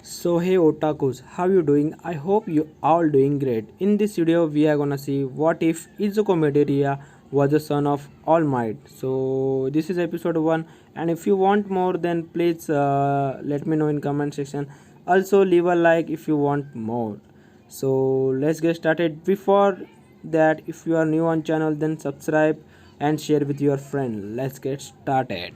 So hey otakus, how you doing? I hope you all doing great. In this video we are gonna see what if Izuku Midoriya was the son of All Might. So this is episode 1 and if you want more then please let me know in comment section. Also leave a like if you want more. So let's get started. Before that, if you are new on channel then subscribe and share with your friend. Let's get started.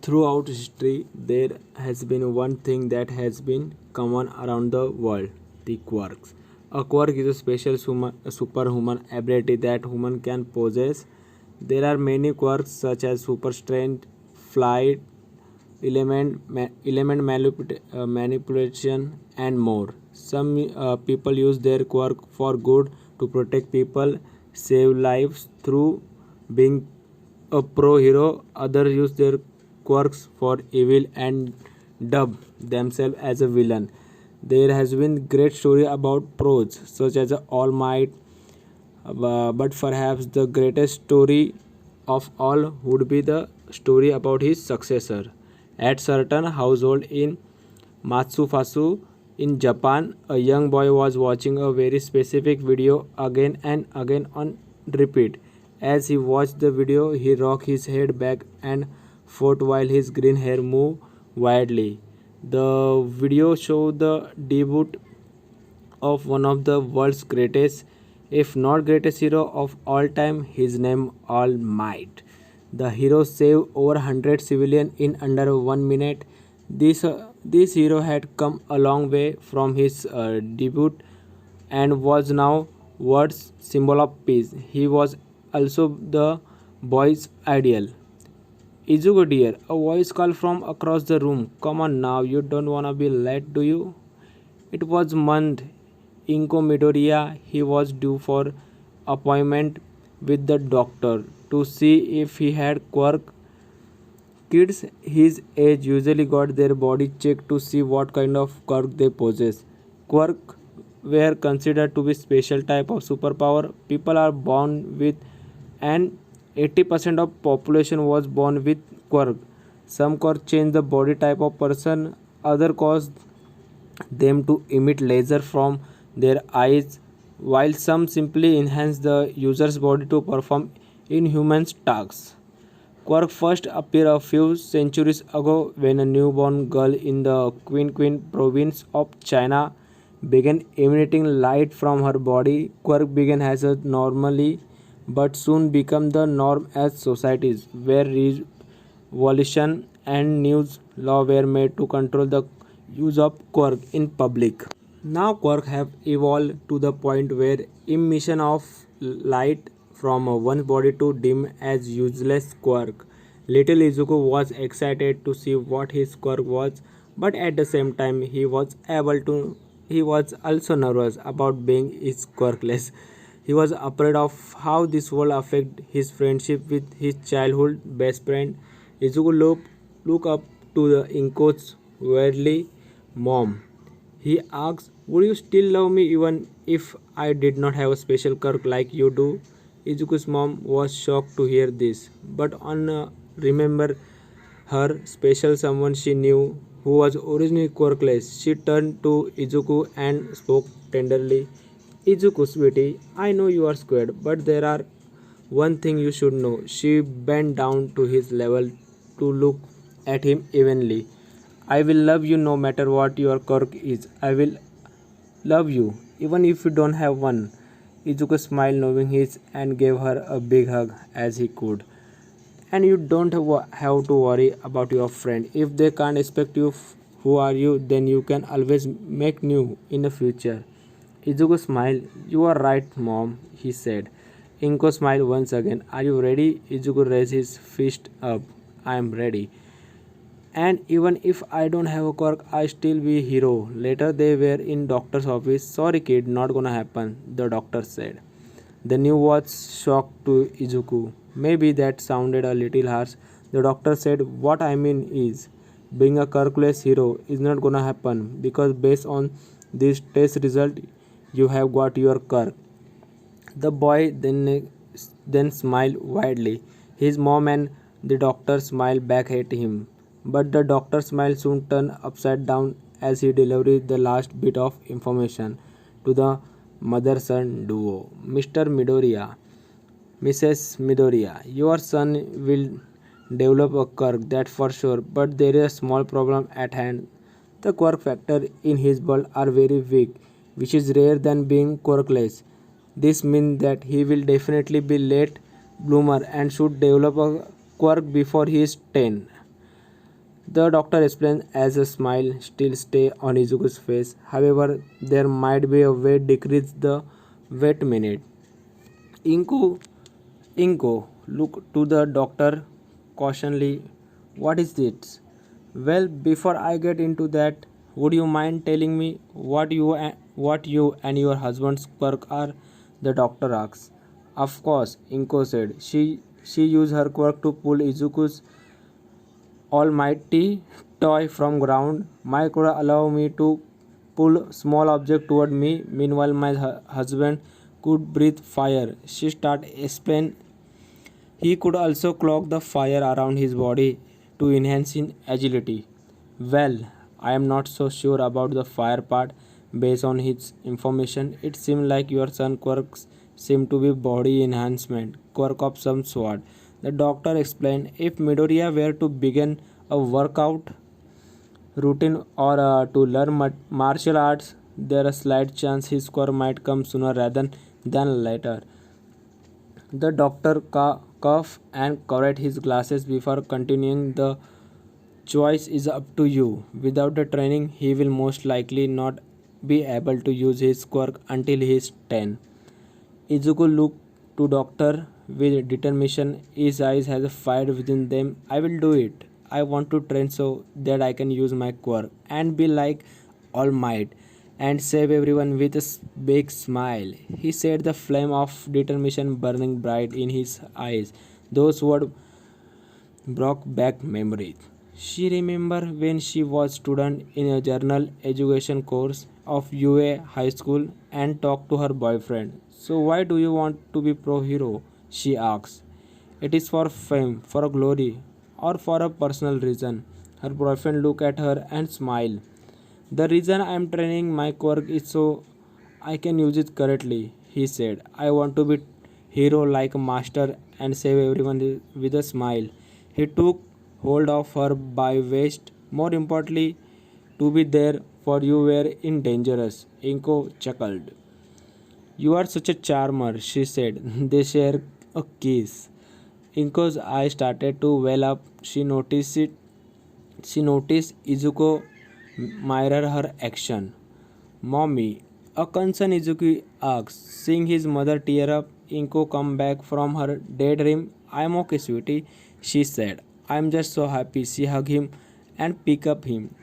Throughout history, there has been one thing that has been common around the world: the quirks. A quirk is a special superhuman ability that human can possess. There are many quirks such as super strength, flight, element manipulation, and more. Some people use their quirk for good to protect people, save lives through being a pro hero. Others use their quirks for evil and dub themselves as a villain. There has been great story about pros such as All Might, but perhaps the greatest story of all would be the story about his successor. At certain household in Matsufasu in Japan, a young boy was watching a very specific video again and again on repeat. As he watched the video, he rocked his head back and forth while his green hair moved wildly. The video showed the debut of one of the world's greatest, if not greatest hero of all time, his name All Might. The hero saved over 100 civilians in under 1 minute. This hero had come a long way from his debut and was now world's symbol of peace. He was also the boy's ideal. Izuku dear, a voice called from across the room. Come on now, you don't wanna be late, do you? It was month Inko Midoriya. He was due for appointment with the doctor to see if he had quirk. Kids his age usually got their body checked to see what kind of quirk they possess. Quirk were considered to be special type of superpower people are born with, and 80% of population was born with quirk. Some quirk change the body type of person, other cause them to emit laser from their eyes, while some simply enhance the user's body to perform inhuman tasks. Quark first appeared a few centuries ago when a newborn girl in the Queen province of China began emanating light from her body. Quark began as a normally but soon became the norm as societies where revolution and news law were made to control the use of quark in public. Now quark have evolved to the point where emission of light from one body to dim as useless quirk. Little Izuku was excited to see what his quirk was, but at the same time he was also nervous about being his quirkless. He was afraid of how this will affect his friendship with his childhood best friend. Izuku looked up to the Inko's weirdly mom. He asked, would you still love me even if I did not have a special quirk like you do? Izuku's mom was shocked to hear this, but on remember her special someone she knew who was originally quirkless. She turned to Izuku and spoke tenderly. Izuku, sweetie, I know you are scared, but there are one thing you should know. She bent down to his level to look at him evenly. I will love you no matter what your quirk is. I will love you, even if you don't have one. Izuku smiled knowing his and gave her a big hug as he could. And you don't have to worry about your friend. If they can't expect you, who are you? Then you can always make new in the future. Izuku smiled. You are right, mom, he said. Inko smiled once again. Are you ready? Izuku raised his fist up. I am ready. And even if I don't have a quirk, I still be hero. Later they were in doctor's office. Sorry kid, not gonna happen, the doctor said. The news was shocked to Izuku. Maybe that sounded a little harsh. The doctor said, what I mean is, being a quirkless hero is not gonna happen because based on this test result, you have got your quirk. The boy then smiled widely. His mom and the doctor smiled back at him. But the doctor's smile soon turned upside down as he delivered the last bit of information to the mother son duo. Mr. Midoriya, Mrs. Midoriya, your son will develop a quirk, that for sure, but there is a small problem at hand. The quirk factor in his blood are very weak, which is rare than being quirkless. This means that he will definitely be late bloomer and should develop a quirk before he is 10. The doctor explained as a smile still stay on Izuku's face. However, there might be a way to decrease the wait minute. Inko, Inko, look to the doctor cautionally. What is it? Well, before I get into that, would you mind telling me what you and your husband's quirk are? The doctor asked. Of course, Inko said. She used her quirk to pull Izuku's almighty toy from ground. My could allow me to pull small object toward me. Meanwhile, my husband could breathe fire. She started explain. He could also cloak the fire around his body to enhance his agility. Well, I am not so sure about the fire part. Based on his information, it seemed like your son quirks seem to be body enhancement, quirk of some sort. The doctor explained if Midoriya were to begin a workout routine or to learn martial arts, there is a slight chance his quirk might come sooner rather than later. The doctor coughed and covered his glasses before continuing. The choice is up to you. Without the training, he will most likely not be able to use his quirk until he is 10. Izuku looked to doctor with determination. His eyes has a fire within them. I will do it. I want to train so that I can use my quirk and be like All Might and save everyone with a big smile. He said, the flame of determination burning bright in his eyes. Those words brought back memories. She remembered when she was student in a journal education course of UA High School and talked to her boyfriend. So why do you want to be pro hero? She asked. It is for fame, for glory, or for a personal reason. Her boyfriend looked at her and smiled. The reason I am training my quirk is so I can use it correctly, he said. I want to be hero like a master and save everyone with a smile. He took hold of her by waist. More importantly, to be there for you were in dangerous. Inko chuckled. You are such a charmer, she said. They share a kiss. Inko's eyes started to well up. She noticed Izuku mirror her action. Mommy, a concerned Izuku asked, seeing his mother tear up. Inko come back from her daydream. I'm okay, sweetie, she said. I'm just so happy. She hugged him and picked up him.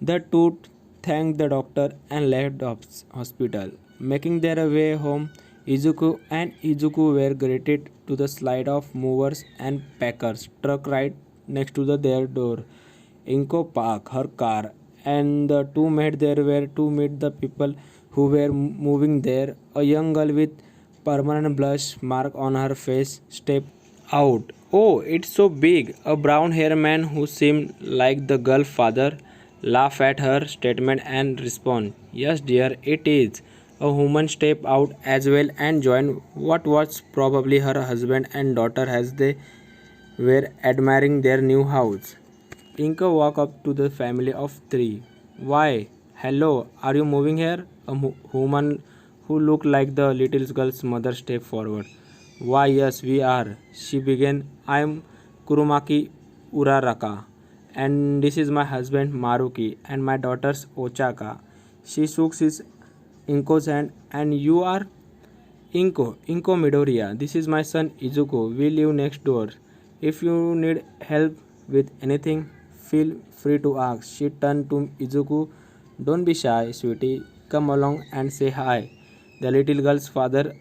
The two thanked the doctor and left the hospital. Making their way home, Izuku were greeted to the slide of movers and packers truck right next to their door. Inko parked her car and the two made their way to meet the people who were moving there. A young girl with permanent blush mark on her face stepped out. Oh, it's so big. A brown haired man who seemed like the girl's father laughed at her statement and responded, yes, dear, it is. A woman stepped out as well and joined what was probably her husband and daughter as they were admiring their new house. Inka walked up to the family of three. Why, hello, are you moving here? A woman who looked like the little girl's mother stepped forward. Why, yes, we are. She began. I am Kurumaki Uraraka, and this is my husband Maruki and my daughters Ochaka. She shook his Inko's hand, and you are Inko Midoriya. This is my son Izuku. We live next door. If you need help with anything, feel free to ask. She turned to Izuku. Don't be shy, sweetie. Come along and say hi. The little girl's father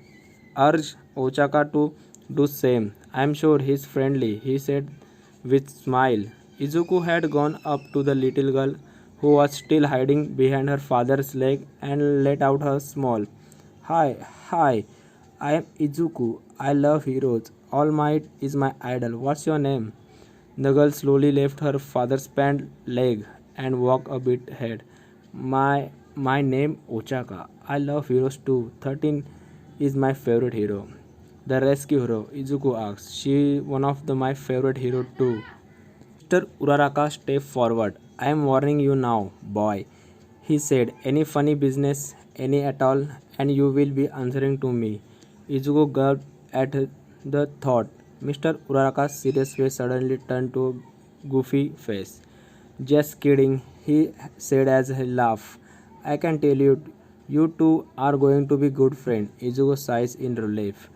urged Ochaka to do same. I'm sure he's friendly, he said with smile. Izuku had gone up to the little girl who was still hiding behind her father's leg and let out a small hi, I am Izuku. I love heroes. All Might is my idol. What's your name? The girl slowly left her father's pant leg and walked a bit ahead. My name Ochaka. I love heroes too. 13 is my favorite hero. The rescue hero, Izuku asks. She one of my favorite hero too. Mr. Uraraka stepped forward. I am warning you now, boy. He said, any funny business, any at all, and you will be answering to me. Izuku gulped at the thought. Mr. Uraraka's serious face suddenly turned to a goofy face. Just kidding, he said as he laughed. I can tell you, you two are going to be good friends. Izuku sighs in relief.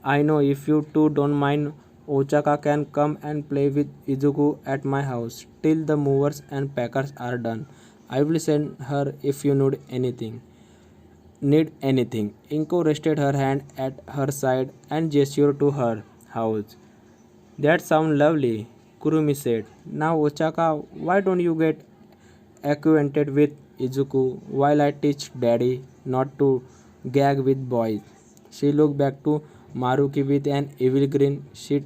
I know if you two don't mind, Ochaka can come and play with Izuku at my house till the movers and packers are done. I will send her if you need anything. Inko rested her hand at her side and gestured to her house. That sounds lovely, Kurumi said. Now, Ochaka, why don't you get acquainted with Izuku while I teach Daddy not to gag with boys? She looked back to Maruki with an evil grin. She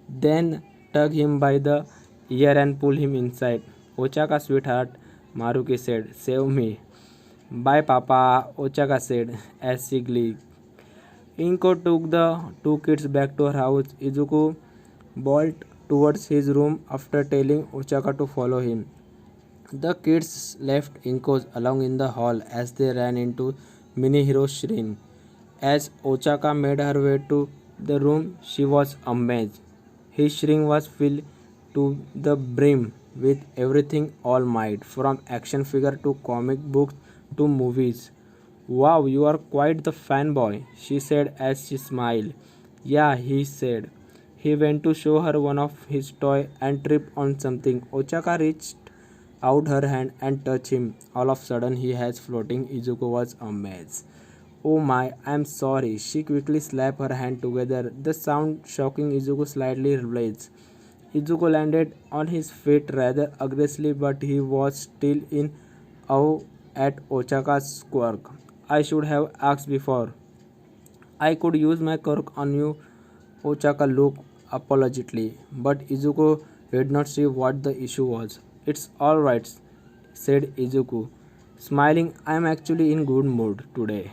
then tugged him by the ear and pulled him inside. Ochaka, sweetheart, Maruki said, save me. Bye, Papa, Ochaka said as she gleed. Inko took the two kids back to her house. Izuku bolted towards his room after telling Ochaka to follow him. The kids left Inko alone in the hall as they ran into Mini-Hero Shrin. As Ochaka made her way to the room, she was amazed. His shrine was filled to the brim with everything All Might, from action figure to comic books to movies. Wow, you are quite the fanboy, she said as she smiled. Yeah, he said. He went to show her one of his toys and tripped on something. Ochaka reached out her hand and touched him. All of a sudden, he has floating. Izuku was amazed. Oh my, I'm sorry. She quickly slapped her hand together. The sound shocking Izuku slightly rebelled. Izuku landed on his feet rather aggressively, but he was still in awe at Ochaka's quirk. I should have asked before. I could use my quirk on you, Ochaka looked apologetically, but Izuku did not see what the issue was. It's alright, said Izuku, smiling. I am actually in good mood today.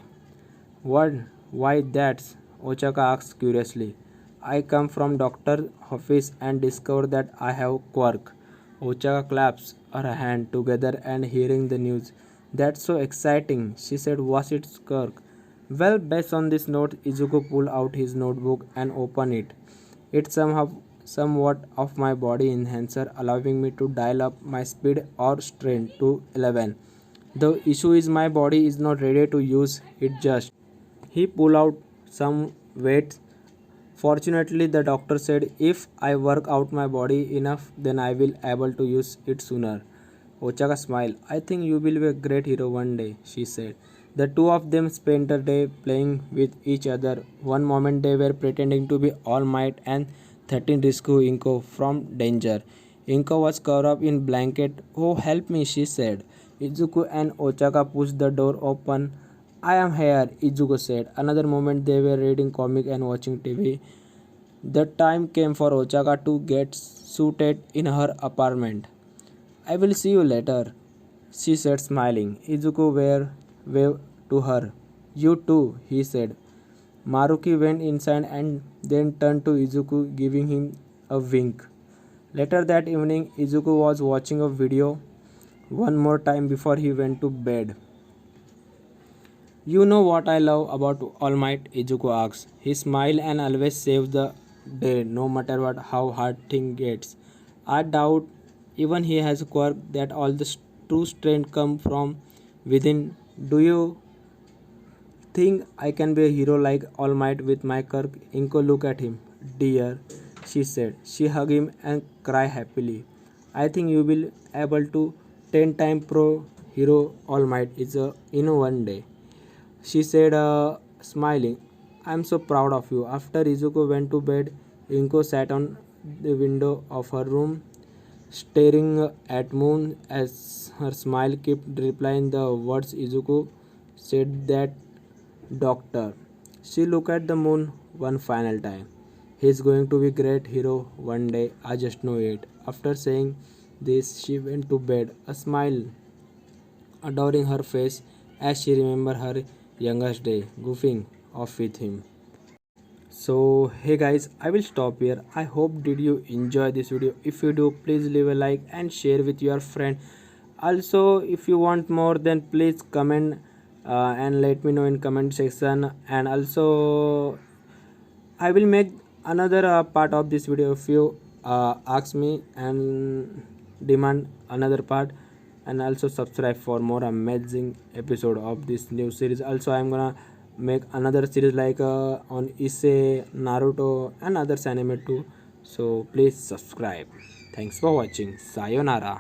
What? Why that's? Ochaka asked curiously. I come from doctor's office and discover that I have quirk. Ochaka claps her hand together and hearing the news. That's so exciting, she said. Was it quirk? Well, based on this note, Izuku pulled out his notebook and opened it. It's somewhat of my body enhancer, allowing me to dial up my speed or strength to 11. The issue is my body is not ready to use it just. He pulled out some weights. Fortunately, the doctor said if I work out my body enough, then I will able to use it sooner. Ochaka smiled. I think you will be a great hero one day, she said. The two of them spent a day playing with each other. One moment they were pretending to be All Might and 13 rescue Inko from danger. Inko was covered up in blanket. Oh, help me, she said. Izuku and Ochaka pushed the door open. I am here, Izuku said. Another moment they were reading comic and watching TV. The time came for Ochaka to get suited in her apartment. I will see you later, she said smiling. Izuku waved to her. You too, he said. Maruki went inside and then turned to Izuku, giving him a wink. Later that evening, Izuku was watching a video one more time before he went to bed. You know what I love about All Might? Izuku asks. He smiles and always saves the day, no matter what how hard thing gets. I doubt even he has a quirk that all the true strength come from within. Do you think I can be a hero like All Might with my quirk? Inko looked at him. Dear, she said. She hugged him and cried happily. I think you will able to 10-time pro hero All Might is in one day. She said, smiling. I'm so proud of you. After Izuku went to bed, Inko sat on the window of her room, staring at moon as her smile kept replying the words Izuku said that doctor. She looked at the moon one final time. He's going to be great hero one day, I just know it. After saying this, she went to bed, a smile adoring her face as she remembered her youngest day, goofing off with him. So hey guys, I will stop here. I hope did you enjoy this video. If you do, please leave a like and share with your friend. Also, if you want more, then please comment and let me know in comment section. And also, I will make another part of this video if you ask me and demand another part. And also subscribe for more amazing episode of this new series. Also, I'm gonna make another series like on Issei, Naruto, and others anime too. So please subscribe. Thanks for watching. Sayonara.